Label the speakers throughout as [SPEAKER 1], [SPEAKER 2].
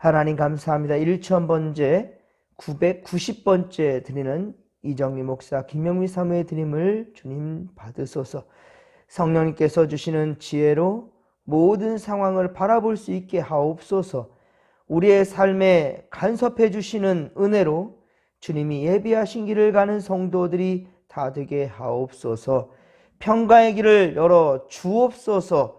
[SPEAKER 1] 하나님 감사합니다. 1000번째 990번째 드리는 이정미 목사 김명미 사무의 드림을 주님 받으소서. 성령님께서 주시는 지혜로 모든 상황을 바라볼 수 있게 하옵소서. 우리의 삶에 간섭해 주시는 은혜로 주님이 예비하신 길을 가는 성도들이 다 되게 하옵소서. 평강의 길을 열어 주옵소서.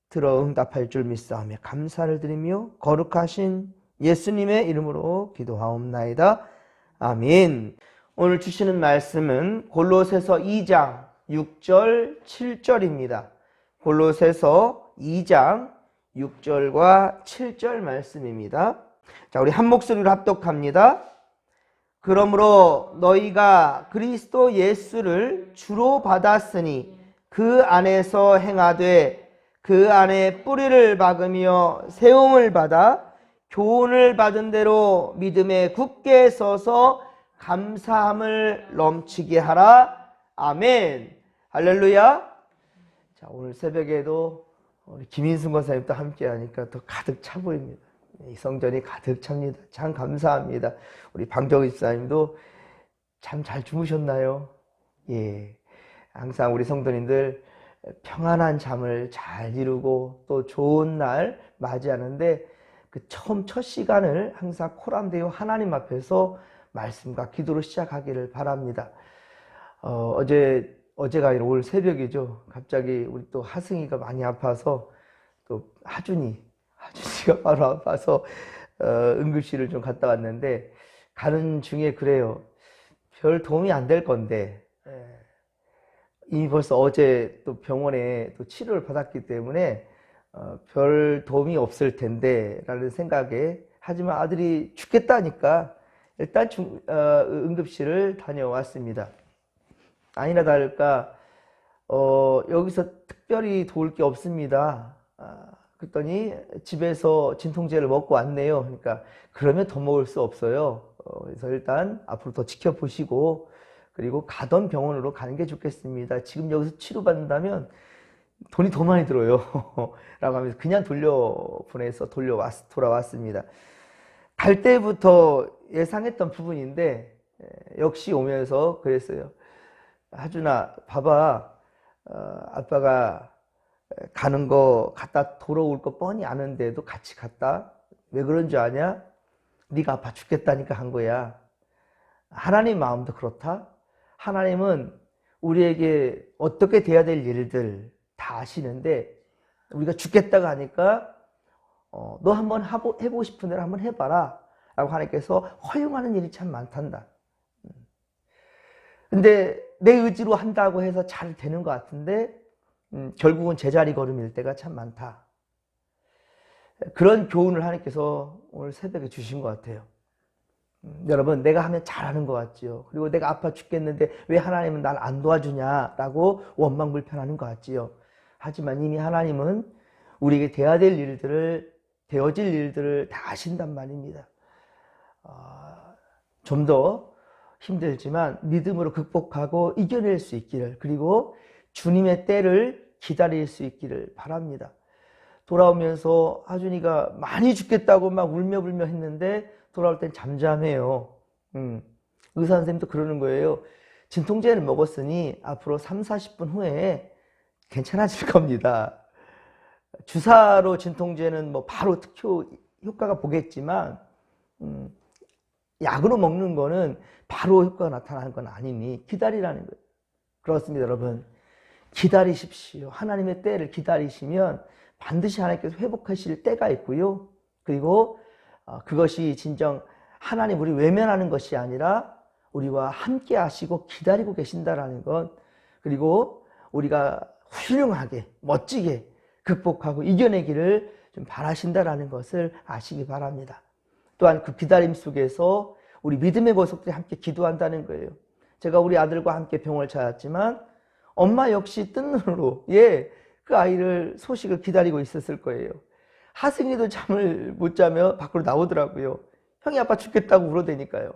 [SPEAKER 1] 들어 응답할 줄 믿사오며 감사를 드리며 거룩하신 예수님의 이름으로 기도하옵나이다. 아멘. 오늘 주시는 말씀은 골로새서 2장 6절 7절입니다. 골로새서 2장 6절과 7절 말씀입니다. 자, 우리 한 목소리로 합독합니다. 그러므로 너희가 그리스도 예수를 주로 받았으니 그 안에서 행하되 그 안에 뿌리를 박으며 세움을 받아 교훈을 받은 대로 믿음에 굳게 서서 감사함을 넘치게 하라. 아멘. 할렐루야. 자, 오늘 새벽에도 우리 김인순 권사님도 함께 하니까 더 가득 차 보입니다. 이 성전이 가득 찹니다. 참 감사합니다. 우리 방정희 집사님도 참 잘 주무셨나요? 예. 항상 우리 성도님들 평안한 잠을 잘 이루고 또 좋은 날 맞이하는데 그 첫 시간을 항상 코람되어 하나님 앞에서 말씀과 기도로 시작하기를 바랍니다. 어제가 아니라 오늘 새벽이죠. 갑자기 우리 또 하승이가 많이 아파서 또 하준이가 바로 아파서 응급실을 좀 갔다 왔는데 가는 중에 그래요. 별 도움이 안 될 건데 이미 벌써 어제 또 병원에 또 치료를 받았기 때문에 별 도움이 없을 텐데 라는 생각에, 하지만 아들이 죽겠다니까 일단 응급실을 다녀왔습니다. 아니나 다를까 여기서 특별히 도울 게 없습니다. 그랬더니 집에서 진통제를 먹고 왔네요. 그러니까 그러면 더 먹을 수 없어요. 그래서 일단 앞으로 더 지켜보시고 그리고 가던 병원으로 가는 게 좋겠습니다. 지금 여기서 치료받는다면 돈이 더 많이 들어요. 라고 하면서 그냥 돌려보내서 돌아왔습니다. 갈 때부터 예상했던 부분인데 역시 오면서 그랬어요. 하준아, 봐봐. 아빠가 가는 거 갔다 돌아올 거 뻔히 아는데도 같이 갔다. 왜 그런 줄 아냐? 네가 아파 죽겠다니까 한 거야. 하나님 마음도 그렇다. 하나님은 우리에게 어떻게 돼야 될 일들 다 아시는데 우리가 죽겠다고 하니까 너 한번 해보고 싶은 대로 한번 해봐라 라고 하나님께서 허용하는 일이 참 많단다. 근데 내 의지로 한다고 해서 잘 되는 것 같은데 결국은 제자리 걸음일 때가 참 많다. 그런 교훈을 하나님께서 오늘 새벽에 주신 것 같아요. 여러분, 내가 하면 잘하는 것 같지요. 그리고 내가 아파 죽겠는데 왜 하나님은 날 안 도와주냐라고 원망불편하는 것 같지요. 하지만 이미 하나님은 우리에게 되어질 일들을 다 아신단 말입니다. 좀 더 힘들지만 믿음으로 극복하고 이겨낼 수 있기를, 그리고 주님의 때를 기다릴 수 있기를 바랍니다. 돌아오면서 하준이가 많이 죽겠다고 막 울며불며 했는데 돌아올 땐 잠잠해요. 의사 선생님도 그러는 거예요. 진통제를 먹었으니 앞으로 30-40분 후에 괜찮아질 겁니다. 주사로 진통제는 뭐 바로 특효 효과가 보겠지만 약으로 먹는 거는 바로 효과가 나타나는 건 아니니 기다리라는 거예요. 그렇습니다, 여러분. 기다리십시오. 하나님의 때를 기다리시면 반드시 하나님께서 회복하실 때가 있고요. 그리고 그것이 진정 하나님 우리 외면하는 것이 아니라 우리와 함께 하시고 기다리고 계신다라는 것, 그리고 우리가 훌륭하게 멋지게 극복하고 이겨내기를 좀 바라신다라는 것을 아시기 바랍니다. 또한 그 기다림 속에서 우리 믿음의 보석들이 함께 기도한다는 거예요. 제가 우리 아들과 함께 병원을 찾았지만 엄마 역시 뜬 눈으로 그 아이를 소식을 기다리고 있었을 거예요. 하승이도 잠을 못 자며 밖으로 나오더라고요. 형이 아빠 죽겠다고 울어대니까요.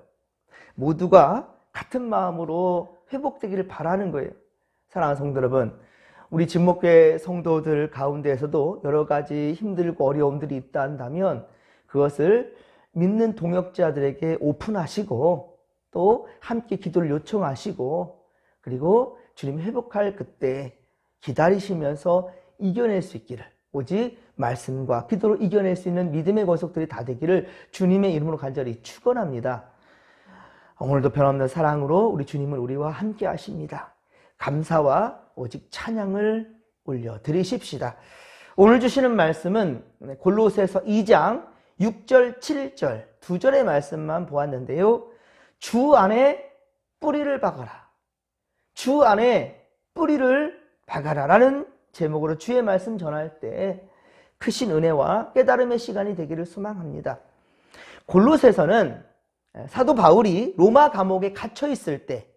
[SPEAKER 1] 모두가 같은 마음으로 회복되기를 바라는 거예요. 사랑하는 성도 여러분, 우리 진목교회 성도들 가운데에서도 여러 가지 힘들고 어려움들이 있다 한다면 그것을 믿는 동역자들에게 오픈하시고 또 함께 기도를 요청하시고 그리고 주님 회복할 그때 기다리시면서 이겨낼 수 있기를, 오직 말씀과 기도로 이겨낼 수 있는 믿음의 권속들이 다 되기를 주님의 이름으로 간절히 축원합니다. 오늘도 변함없는 사랑으로 우리 주님은 우리와 함께 하십니다. 감사와 오직 찬양을 올려드리십시다. 오늘 주시는 말씀은 골로새서 2장 6절 7절 두 절의 말씀만 보았는데요. 주 안에 뿌리를 박아라. 주 안에 뿌리를 박아라 라는 제목으로 주의 말씀 전할 때 크신 은혜와 깨달음의 시간이 되기를 소망합니다. 골로새서는 사도 바울이 로마 감옥에 갇혀 있을 때,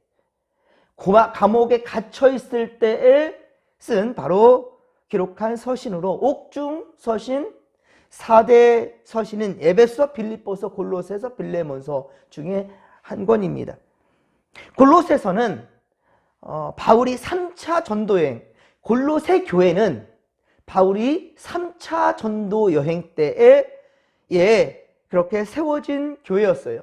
[SPEAKER 1] 감옥에 갇혀 있을 때에 쓴 바로 기록한 서신으로 옥중 서신 4대 서신인 에베소, 빌립보서, 골로새서, 빌레몬서 중에 한 권입니다. 골로새서는 바울이 3차 전도여행, 골로새 교회는 바울이 3차 전도 여행 때에 그렇게 세워진 교회였어요.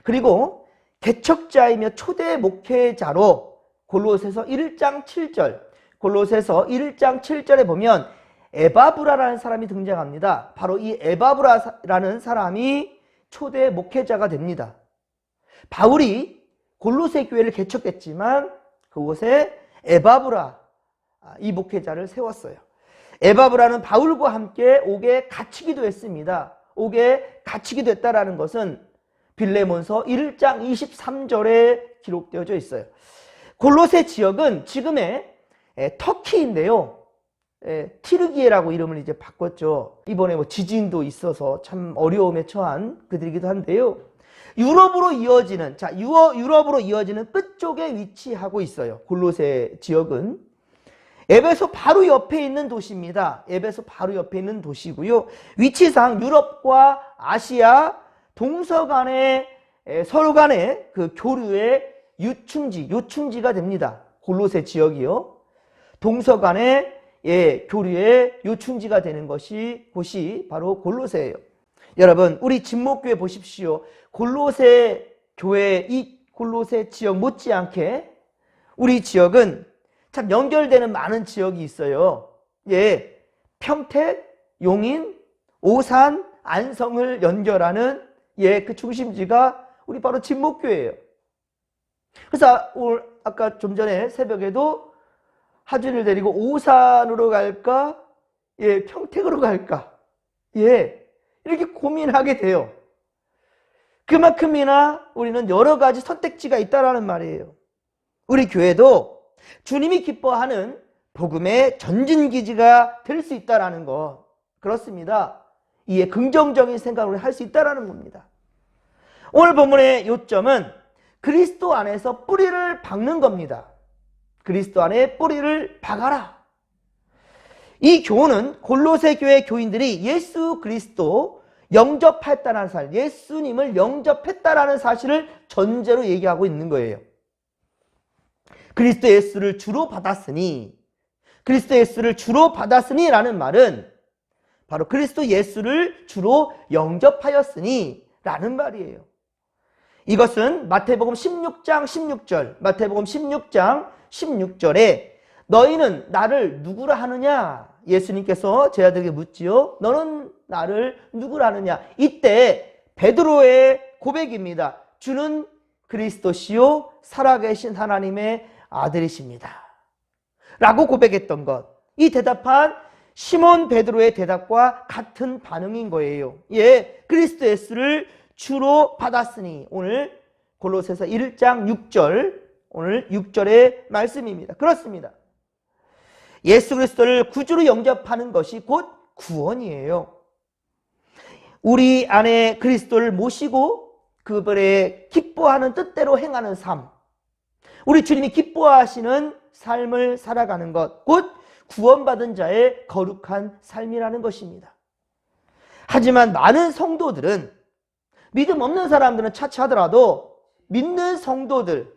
[SPEAKER 1] 그리고 개척자이며 초대 목회자로 골로새서 1장 7절, 골로새서 1장 7절에 보면 에바브라라는 사람이 등장합니다. 바로 이 에바브라라는 사람이 초대 목회자가 됩니다. 바울이 골로새 교회를 개척했지만 그곳에 에바브라, 이 목회자를 세웠어요. 에바브라는 바울과 함께 옥에 갇히기도 했습니다. 옥에 갇히기도 했다라는 것은 빌레몬서 1장 23절에 기록되어져 있어요. 골로새 지역은 지금의 터키인데요. 티르기에라고 이름을 이제 바꿨죠. 이번에 지진도 있어서 참 어려움에 처한 그들이기도 한데요. 유럽으로 이어지는 끝쪽에 위치하고 있어요. 골로새 지역은 에베소 바로 옆에 있는 도시입니다. 에베소 바로 옆에 있는 도시고요. 위치상 유럽과 아시아 동서간의 서로 간의 그 교류의 요충지가 됩니다. 골로새 지역이요. 동서간의 교류의 요충지가 되는 곳이 바로 골로새예요. 여러분, 우리 진목교회 보십시오. 골로새 교회, 이 골로새 지역 못지않게 우리 지역은 참 연결되는 많은 지역이 있어요. 평택, 용인, 오산, 안성을 연결하는 그 중심지가 우리 바로 진목교회예요. 그래서 오늘 아까 좀 전에 새벽에도 하준이를 데리고 오산으로 갈까? 평택으로 갈까? 이렇게 고민하게 돼요. 그만큼이나 우리는 여러 가지 선택지가 있다라는 말이에요. 우리 교회도 주님이 기뻐하는 복음의 전진기지가 될 수 있다라는 것, 그렇습니다. 이에 긍정적인 생각을 할 수 있다라는 겁니다. 오늘 본문의 요점은 그리스도 안에서 뿌리를 박는 겁니다. 그리스도 안에 뿌리를 박아라. 이 교훈은 골로새 교회 교인들이 예수 그리스도 영접했다는 사실, 예수님을 영접했다라는 사실을 전제로 얘기하고 있는 거예요. 그리스도 예수를 주로 받았으니, 그리스도 예수를 주로 받았으니 라는 말은 바로 그리스도 예수를 주로 영접하였으니 라는 말이에요. 이것은 마태복음 16장 16절에 너희는 나를 누구라 하느냐? 예수님께서 제자들에게 묻지요. 너는 나를 누구라 하느냐? 이때 베드로의 고백입니다. 주는 그리스도시요 살아계신 하나님의 아들이십니다. 라고 고백했던 것. 이 대답한 시몬 베드로의 대답과 같은 반응인 거예요. 그리스도 예수를 주로 받았으니, 오늘 골로새서 1장 6절, 오늘 6절의 말씀입니다. 그렇습니다. 예수 그리스도를 구주로 영접하는 것이 곧 구원이에요. 우리 안에 그리스도를 모시고 그분의 기뻐하는 뜻대로 행하는 삶, 우리 주님이 기뻐하시는 삶을 살아가는 것, 곧 구원받은 자의 거룩한 삶이라는 것입니다. 하지만 많은 성도들은, 믿음 없는 사람들은 차치하더라도 믿는 성도들,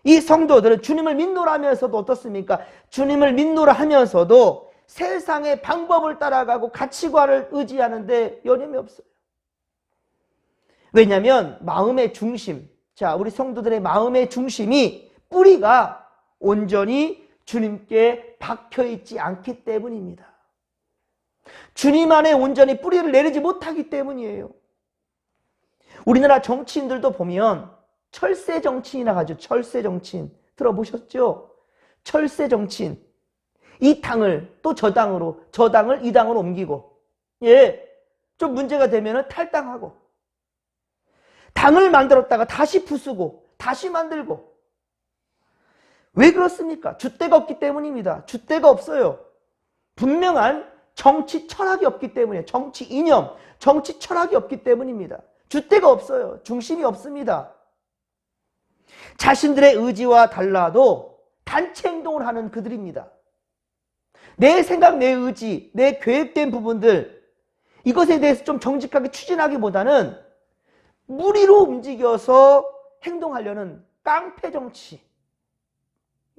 [SPEAKER 1] 이 성도들은 주님을 믿노라 하면서도 어떻습니까? 주님을 믿노라 하면서도 세상의 방법을 따라가고 가치관을 의지하는데 여념이 없어요. 왜냐하면 마음의 중심, 자, 우리 성도들의 마음의 중심이, 뿌리가 온전히 주님께 박혀있지 않기 때문입니다. 주님 안에 온전히 뿌리를 내리지 못하기 때문이에요. 우리나라 정치인들도 보면 철새 정치인이라고 하죠. 철새 정치인. 들어보셨죠? 철새 정치인. 이 당을 또 저 당으로, 저 당을 이 당으로 옮기고, 예, 좀 문제가 되면 탈당하고, 당을 만들었다가 다시 부수고, 다시 만들고. 왜 그렇습니까? 줏대가 없기 때문입니다. 줏대가 없어요. 분명한 정치 철학이 없기 때문에, 정치 이념, 정치 철학이 없기 때문입니다. 줏대가 없어요. 중심이 없습니다. 자신들의 의지와 달라도 단체 행동을 하는 그들입니다. 내 생각, 내 의지, 내 계획된 부분들, 이것에 대해서 좀 정직하게 추진하기보다는 무리로 움직여서 행동하려는 깡패 정치.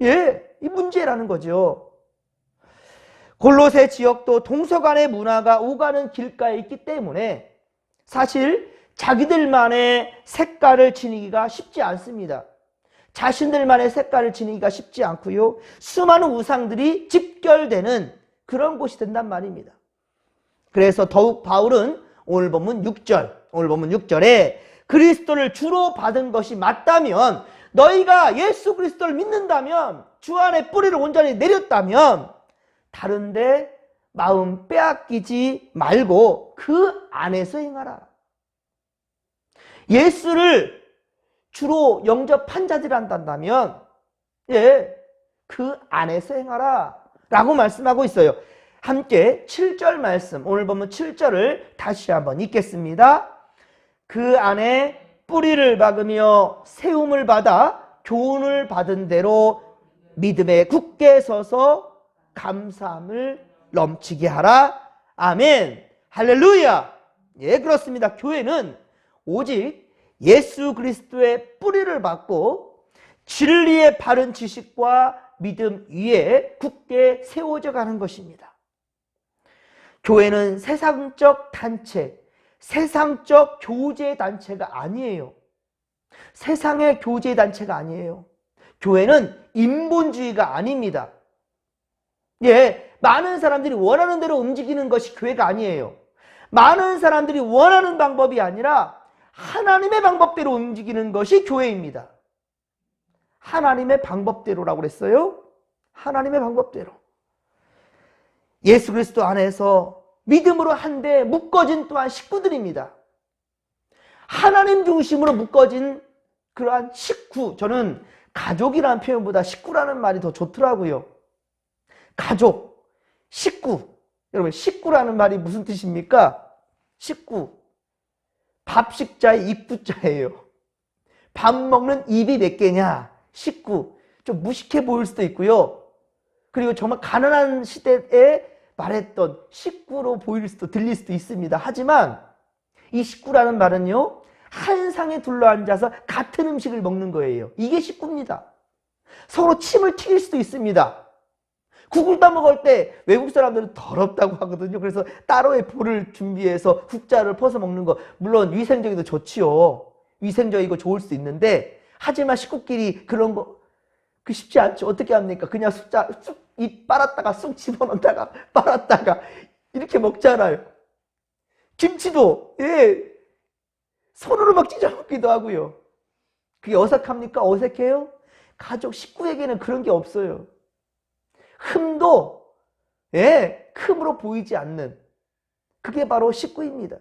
[SPEAKER 1] 예, 이 문제라는 거죠. 골로새 지역도 동서간의 문화가 오가는 길가에 있기 때문에 사실 자기들만의 색깔을 지니기가 쉽지 않습니다. 자신들만의 색깔을 지니기가 쉽지 않고요. 수많은 우상들이 집결되는 그런 곳이 된단 말입니다. 그래서 더욱 바울은 오늘 본문 6절에 그리스도를 주로 받은 것이 맞다면, 너희가 예수 그리스도를 믿는다면, 주 안에 뿌리를 온전히 내렸다면 다른데 마음 빼앗기지 말고 그 안에서 행하라. 예수를 주로 영접한 자들이 한다면, 예, 그 안에서 행하라 라고 말씀하고 있어요. 함께 7절 말씀, 오늘 보면 7절을 다시 한번 읽겠습니다. 그 안에 뿌리를 박으며 세움을 받아 교훈을 받은 대로 믿음에 굳게 서서 감사함을 넘치게 하라. 아멘. 할렐루야. 예, 그렇습니다. 교회는 오직 예수 그리스도의 뿌리를 받고 진리의 바른 지식과 믿음 위에 굳게 세워져 가는 것입니다. 교회는 세상적 단체, 세상적 교제 단체가 아니에요. 세상의 교제 단체가 아니에요. 교회는 인본주의가 아닙니다. 예, 많은 사람들이 원하는 대로 움직이는 것이 교회가 아니에요. 많은 사람들이 원하는 방법이 아니라 하나님의 방법대로 움직이는 것이 교회입니다. 하나님의 방법대로라고 그랬어요. 하나님의 방법대로. 예수 그리스도 안에서 믿음으로 한데 묶어진 또한 식구들입니다. 하나님 중심으로 묶어진 그러한 식구. 저는 가족이라는 표현보다 식구라는 말이 더 좋더라고요. 가족, 식구. 여러분, 식구라는 말이 무슨 뜻입니까? 식구. 밥 식자의 입구자예요. 밥 먹는 입이 몇 개냐? 식구. 좀 무식해 보일 수도 있고요. 그리고 정말 가난한 시대에 말했던 식구로 보일 수도, 들릴 수도 있습니다. 하지만 이 식구라는 말은요, 한 상에 둘러앉아서 같은 음식을 먹는 거예요. 이게 식구입니다. 서로 침을 튀길 수도 있습니다. 국을 따먹을 때 외국 사람들은 더럽다고 하거든요. 그래서 따로의 볼을 준비해서 국자를 퍼서 먹는 거, 물론 위생적이도 좋지요. 위생적이고 좋을 수 있는데, 하지만 식구끼리 그런 거 그 쉽지 않죠. 어떻게 합니까? 그냥 쑥 빨았다가 쑥 집어넣다가 빨았다가 이렇게 먹잖아요. 김치도, 예, 손으로 막 찢어 먹기도 하고요. 그게 어색합니까? 어색해요? 가족 식구에게는 그런 게 없어요. 흠도, 예, 흠으로 보이지 않는, 그게 바로 식구입니다.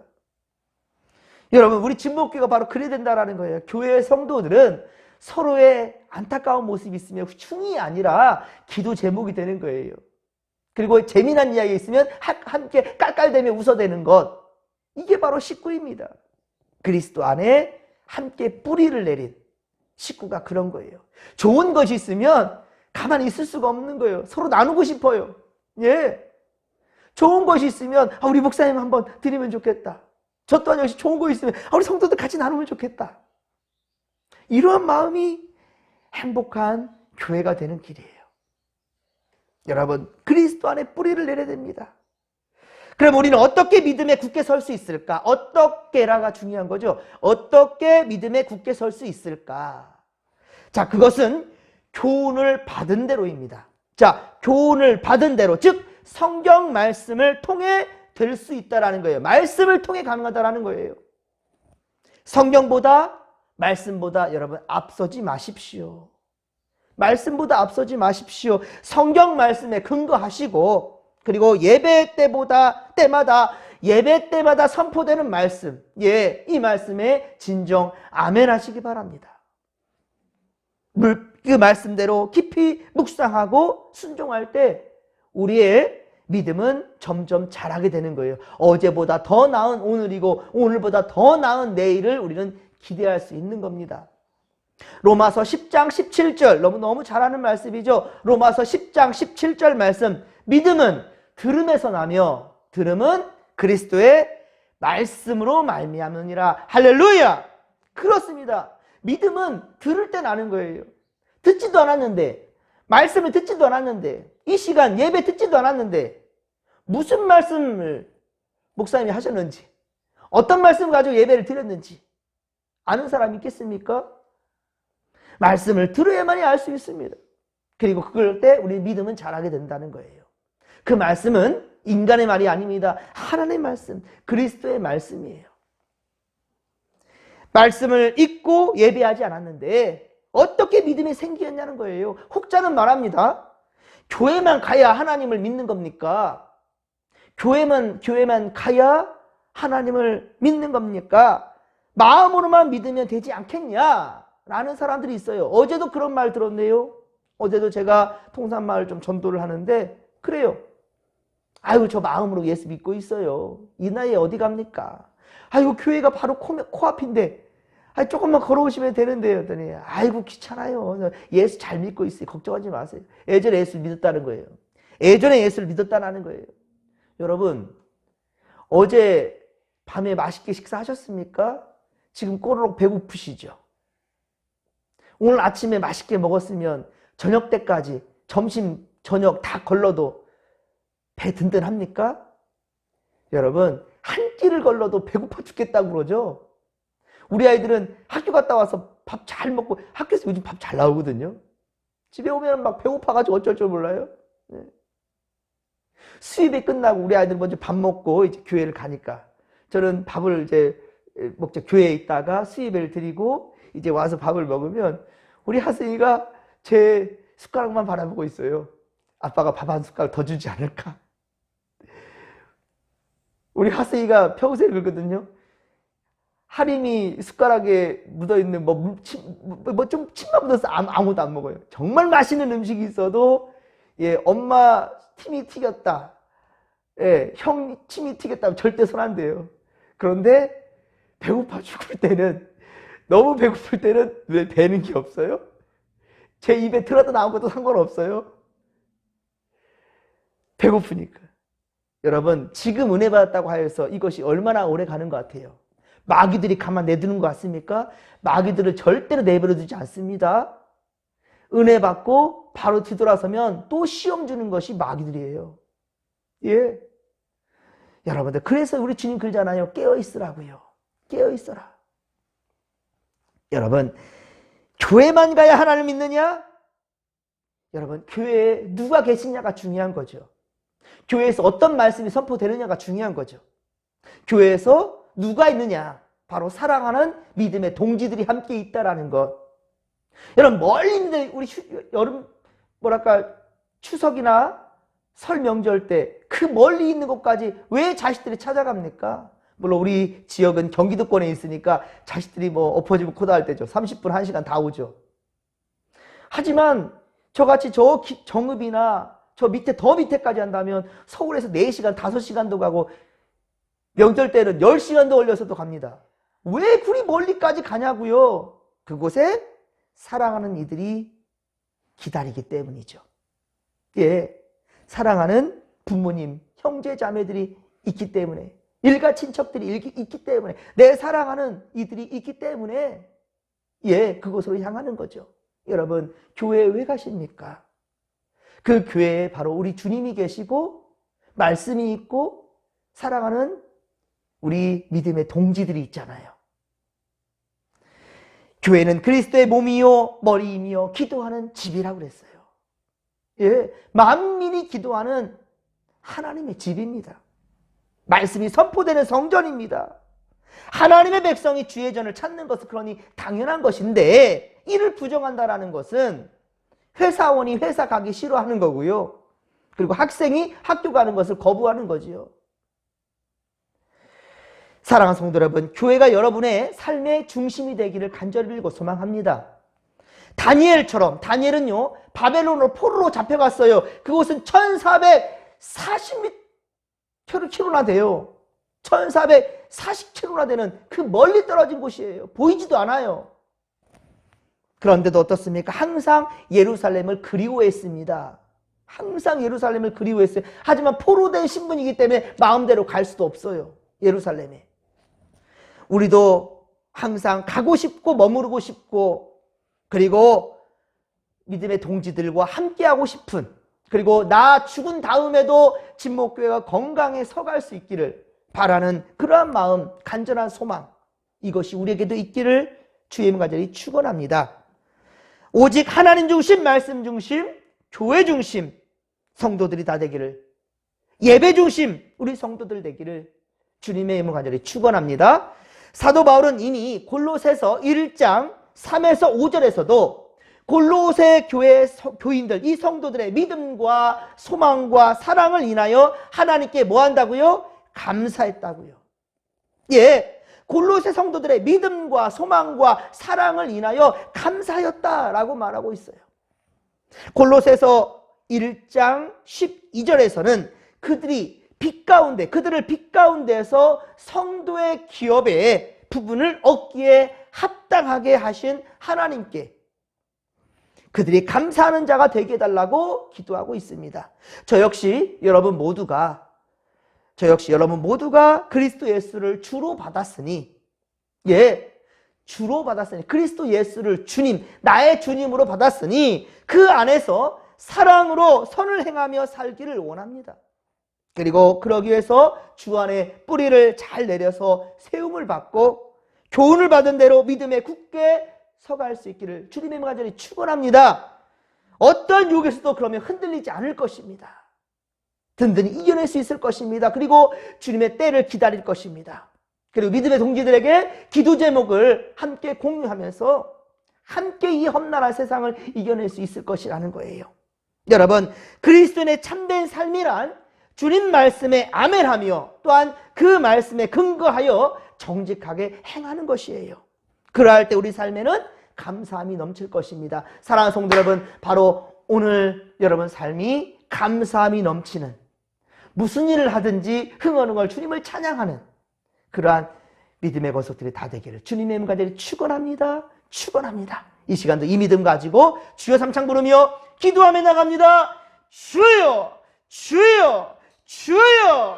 [SPEAKER 1] 여러분, 우리 진목교가 바로 그래야 된다라는 거예요. 교회의 성도들은 서로의 안타까운 모습이 있으면 흉이 아니라 기도 제목이 되는 거예요. 그리고 재미난 이야기 있으면 함께 깔깔대며 웃어대는 것, 이게 바로 식구입니다. 그리스도 안에 함께 뿌리를 내린 식구가 그런 거예요. 좋은 것이 있으면 가만히 있을 수가 없는 거예요. 서로 나누고 싶어요. 예, 좋은 것이 있으면 우리 목사님 한번 드리면 좋겠다. 저 또한 역시 좋은 거 있으면 우리 성도들 같이 나누면 좋겠다. 이러한 마음이 행복한 교회가 되는 길이에요. 여러분, 그리스도 안에 뿌리를 내려야 됩니다. 그럼 우리는 어떻게 믿음에 굳게 설 수 있을까? 어떻게라가 중요한 거죠. 어떻게 믿음에 굳게 설 수 있을까? 자, 그것은 교훈을 받은 대로입니다. 자, 교훈을 받은 대로, 즉 성경 말씀을 통해 될 수 있다라는 거예요. 말씀을 통해 가능하다라는 거예요. 성경보다, 말씀보다 여러분 앞서지 마십시오. 말씀보다 앞서지 마십시오. 성경 말씀에 근거하시고, 그리고 예배 때마다 선포되는 말씀, 이 말씀에 진정 아멘 하시기 바랍니다. 그 말씀대로 깊이 묵상하고 순종할 때 우리의 믿음은 점점 자라게 되는 거예요. 어제보다 더 나은 오늘이고 오늘보다 더 나은 내일을 우리는 기대할 수 있는 겁니다. 로마서 10장 17절, 너무 잘 아는 말씀이죠. 로마서 10장 17절 말씀, 믿음은 들음에서 나며 들음은 그리스도의 말씀으로 말미암으니라. 할렐루야! 그렇습니다. 믿음은 들을 때 나는 거예요. 듣지도 않았는데, 말씀을 듣지도 않았는데, 이 시간 예배 듣지도 않았는데 무슨 말씀을 목사님이 하셨는지, 어떤 말씀을 가지고 예배를 드렸는지 아는 사람이 있겠습니까? 말씀을 들어야만이 알 수 있습니다. 그리고 그럴 때 우리 믿음은 자라게 된다는 거예요. 그 말씀은 인간의 말이 아닙니다. 하나님의 말씀, 그리스도의 말씀이에요. 말씀을 읽고 예배하지 않았는데 어떻게 믿음이 생기었냐는 거예요. 혹자는 말합니다. 교회만 가야 하나님을 믿는 겁니까? 교회만 가야 하나님을 믿는 겁니까? 마음으로만 믿으면 되지 않겠냐? 라는 사람들이 있어요. 어제도 그런 말 들었네요. 어제도 제가 통산마을 좀 전도를 하는데 그래요. 아이고, 저 마음으로 예수 믿고 있어요. 이 나이에 어디 갑니까? 아이고, 교회가 바로 코앞인데 조금만 걸어오시면 되는데요. 했더니 아이고, 귀찮아요. 예수 잘 믿고 있어요. 걱정하지 마세요. 예전에 예수를 믿었다는 거예요. 예전에 예수를 믿었다는 거예요. 여러분, 어제 밤에 맛있게 식사하셨습니까? 지금 꼬르륵 배고프시죠? 오늘 아침에 맛있게 먹었으면 저녁 때까지 점심, 저녁 다 걸러도 배 든든합니까? 여러분, 한 끼를 걸러도 배고파 죽겠다고 그러죠? 우리 아이들은 학교 갔다 와서 밥 잘 먹고, 학교에서 요즘 밥 잘 나오거든요? 집에 오면 막 배고파가지고 어쩔 줄 몰라요? 네. 수입이 끝나고 우리 아이들 먼저 밥 먹고 이제 교회를 가니까 저는 밥을 이제 먹자 교회에 있다가 수입을 드리고 이제 와서 밥을 먹으면 우리 하승이가 제 숟가락만 바라보고 있어요. 아빠가 밥 한 숟가락 더 주지 않을까? 우리 하승이가 평소에 그러거든요. 하림이 숟가락에 묻어있는 좀 침만 묻어서 아무도 안 먹어요. 정말 맛있는 음식이 있어도 엄마 침이 튀겼다. 형 침이 튀겼다면 절대 손 안 대요. 그런데 배고파 죽을 때는, 너무 배고플 때는 왜 되는 게 없어요? 제 입에 들어도 아무것도 상관없어요. 배고프니까. 여러분, 지금 은혜 받았다고 하여서 이것이 얼마나 오래 가는 것 같아요? 마귀들이 가만 내두는 것 같습니까? 마귀들을 절대로 내버려두지 않습니다. 은혜 받고 바로 뒤돌아서면 또 시험 주는 것이 마귀들이에요. 예. 여러분들, 그래서 우리 주님 그러잖아요. 깨어있으라고요. 깨어있어라. 여러분, 교회만 가야 하나님을 믿느냐? 여러분, 교회에 누가 계시냐가 중요한 거죠. 교회에서 어떤 말씀이 선포되느냐가 중요한 거죠. 교회에서 누가 있느냐? 바로 사랑하는 믿음의 동지들이 함께 있다라는 것. 여러분, 멀리 있는데 우리 여름 추석이나 설 명절 때 그 멀리 있는 곳까지 왜 자식들이 찾아갑니까? 물론 우리 지역은 경기도권에 있으니까 자식들이 엎어지고 코다할 때죠. 30분, 1시간 다 오죠. 하지만 저같이 정읍이나 저 밑에 더 밑에까지 한다면 서울에서 4시간, 5시간도 가고 명절 때는 10시간도 걸려서도 갑니다. 왜 그리 멀리까지 가냐고요? 그곳에 사랑하는 이들이 기다리기 때문이죠. 예, 사랑하는 부모님, 형제 자매들이 있기 때문에, 일가 친척들이 있기 때문에, 내 사랑하는 이들이 있기 때문에 그곳으로 향하는 거죠. 여러분, 교회에 왜 가십니까? 그 교회에 바로 우리 주님이 계시고 말씀이 있고 사랑하는 우리 믿음의 동지들이 있잖아요. 교회는 그리스도의 몸이요 머리이며 기도하는 집이라고 그랬어요. 예, 만민이 기도하는 하나님의 집입니다. 말씀이 선포되는 성전입니다. 하나님의 백성이 주의 전을 찾는 것은 그러니 당연한 것인데, 이를 부정한다라는 것은 회사원이 회사 가기 싫어하는 거고요. 그리고 학생이 학교 가는 것을 거부하는 거지요. 사랑하는 성도 여러분, 교회가 여러분의 삶의 중심이 되기를 간절히 빌고 소망합니다. 다니엘처럼, 다니엘은요 바벨론으로 포로로 잡혀갔어요. 그곳은 1440km나 돼요. 1440km나 되는 그 멀리 떨어진 곳이에요. 보이지도 않아요. 그런데도 어떻습니까? 항상 예루살렘을 그리워했습니다. 항상 예루살렘을 그리워했어요. 하지만 포로된 신분이기 때문에 마음대로 갈 수도 없어요. 예루살렘에. 우리도 항상 가고 싶고 머무르고 싶고, 그리고 믿음의 동지들과 함께하고 싶은, 그리고 나 죽은 다음에도 진목교회가 건강에 서갈 수 있기를 바라는 그러한 마음, 간절한 소망, 이것이 우리에게도 있기를 주의 이름 간절히 축원합니다. 오직 하나님 중심, 말씀 중심, 교회 중심 성도들이 다 되기를, 예배 중심 우리 성도들 되기를 주님의 이름으로 간절히 축원합니다. 사도 바울은 이미 골로새서 1장 3에서 5절에서도 골로새 교회 교인들, 이 성도들의 믿음과 소망과 사랑을 인하여 하나님께 뭐 한다고요? 감사했다고요. 예, 골로새 성도들의 믿음과 소망과 사랑을 인하여 감사하였다라고 말하고 있어요. 골로새서 1장 12절에서는 그들을 빛 가운데서 성도의 기업의 부분을 얻기에 합당하게 하신 하나님께 그들이 감사하는 자가 되게 해달라고 기도하고 있습니다. 저 역시 여러분 모두가 그리스도 예수를 주로 받았으니, 예, 주로 받았으니, 그리스도 예수를 주님, 나의 주님으로 받았으니 그 안에서 사랑으로 선을 행하며 살기를 원합니다. 그리고 그러기 위해서 주 안에 뿌리를 잘 내려서 세움을 받고 교훈을 받은 대로 믿음에 굳게 서갈 수 있기를 주님의 간절히 축원합니다. 어떤 유혹에서도 그러면 흔들리지 않을 것입니다. 든든히 이겨낼 수 있을 것입니다. 그리고 주님의 때를 기다릴 것입니다. 그리고 믿음의 동지들에게 기도 제목을 함께 공유하면서 함께 이 험난한 세상을 이겨낼 수 있을 것이라는 거예요. 여러분, 그리스도인의 참된 삶이란 주님 말씀에 아멘하며 또한 그 말씀에 근거하여 정직하게 행하는 것이에요. 그러할 때 우리 삶에는 감사함이 넘칠 것입니다. 사랑하는 성도 여러분, 바로 오늘 여러분 삶이 감사함이 넘치는, 무슨 일을 하든지 흥얼흥얼 주님을 찬양하는 그러한 믿음의 거석들이 다 되기를 주님의 이름 간절히 축원합니다. 축원합니다. 이 시간도 이 믿음 가지고 주여 삼창 부르며 기도하며 나갑니다. 주여, 주여, 주여.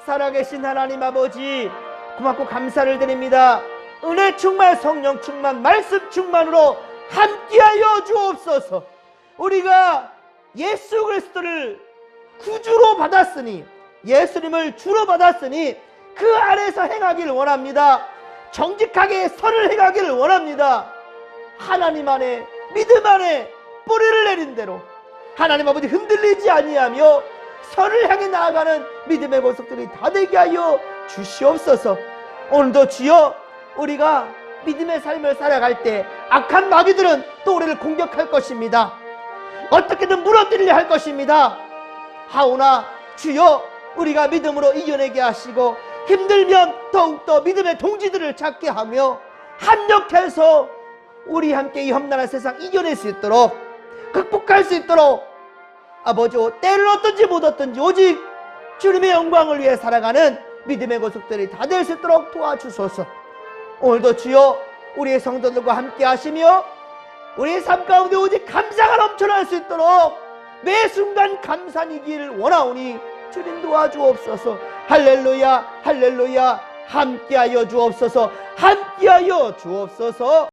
[SPEAKER 1] 살아계신 하나님 아버지, 고맙고 감사를 드립니다. 은혜 충만, 성령 충만, 말씀 충만으로 함께하여 주옵소서. 우리가 예수 그리스도를 구주로 받았으니, 예수님을 주로 받았으니 그 안에서 행하기를 원합니다. 정직하게 선을 행하기를 원합니다. 하나님 안에, 믿음 안에 뿌리를 내린 대로 하나님 아버지 흔들리지 아니하며 선을 향해 나아가는 믿음의 보석들이 다 되게 하여 주시옵소서. 오늘도 주여, 우리가 믿음의 삶을 살아갈 때 악한 마귀들은 또 우리를 공격할 것입니다. 어떻게든 무너뜨리려 할 것입니다. 하오나 주여, 우리가 믿음으로 이겨내게 하시고 힘들면 더욱더 믿음의 동지들을 찾게 하며 합력해서 우리 함께 이 험난한 세상 이겨낼 수 있도록, 극복할 수 있도록 아버지, 때를 얻든지 못 얻든지 오직 주님의 영광을 위해 살아가는 믿음의 고속들이 다 될 수 있도록 도와주소서. 오늘도 주여 우리의 성도들과 함께 하시며 우리의 삶 가운데 오직 감사가 넘쳐날 수 있도록 매 순간 감사이기를 원하오니 주님 도와주옵소서. 할렐루야, 할렐루야. 함께하여 주옵소서. 함께하여 주옵소서.